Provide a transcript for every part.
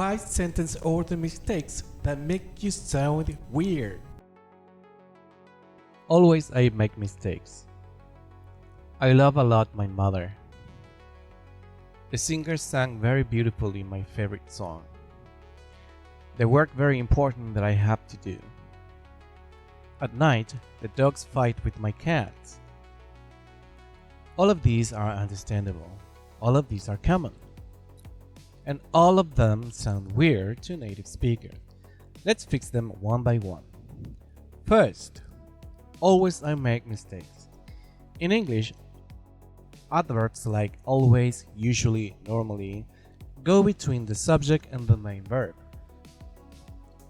5 sentence order mistakes that make you sound weird. Always I make mistakes. I love a lot my mother. The singer sang very beautifully my favorite song. The work very important that I have to do. At night, the dogs fight with my cats. All of these are understandable. All of these are common. And all of them sound weird to native speakers. Let's fix them one by one. First, always I make mistakes. In English, adverbs like always, usually, normally go between the subject and the main verb.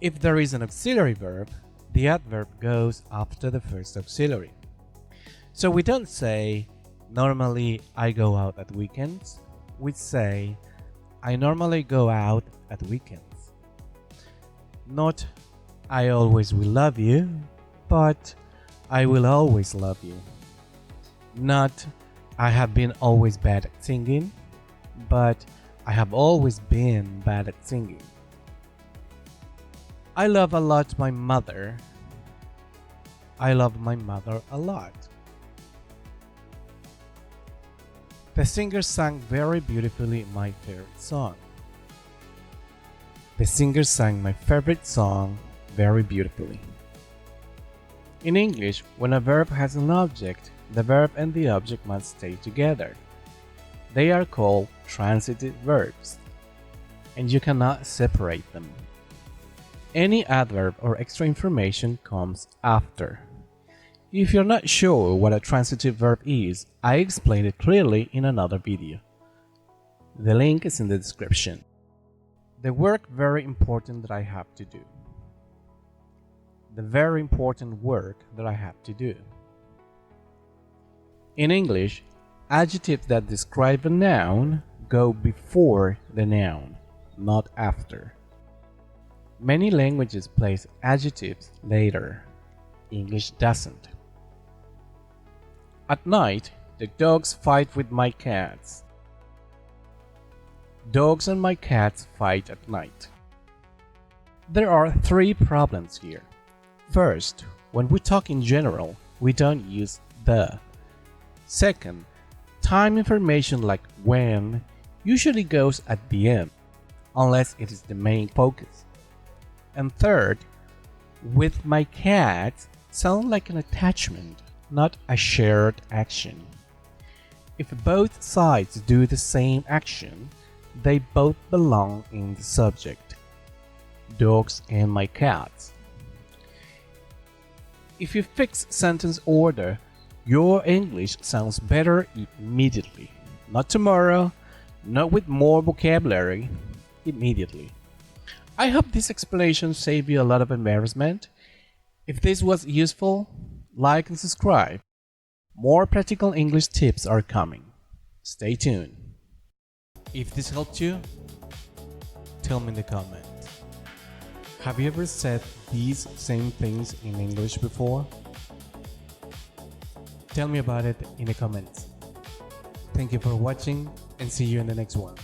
If there is an auxiliary verb, the adverb goes after the first auxiliary. So we don't say, normally I go out at weekends. We say, I normally go out at weekends. Not, I always will love you, but I will always love you. Not, I have been always bad at singing, but I have always been bad at singing. I love a lot my mother. I love my mother a lot. The singer sang very beautifully my favorite song. The singer sang my favorite song very beautifully. In English, when a verb has an object, the verb and the object must stay together. They are called transitive verbs, and you cannot separate them. Any adverb or extra information comes after. If you're not sure what a transitive verb is, I explained it clearly in another video. The link is in the description. The work very important that I have to do. The very important work that I have to do. In English, adjectives that describe a noun go before the noun, not after. Many languages place adjectives later. English doesn't. At night, the dogs fight with my cats. Dogs and my cats fight at night. There are 3 problems here. First, when we talk in general, we don't use the. Second, time information like when usually goes at the end, unless it is the main focus. And third, with my cats sound like an attachment, not a shared action. If both sides do the same action, they both belong in the subject. Dogs and my cats. If you fix sentence order, your English sounds better immediately. Not tomorrow, not with more vocabulary, immediately. I hope this explanation saved you a lot of embarrassment. If this was useful, like and subscribe. More practical English tips are coming. Stay tuned. If this helped you, tell me in the comments. Have you ever said these same things in English before? Tell me about it in the comments. Thank you for watching and see you in the next one.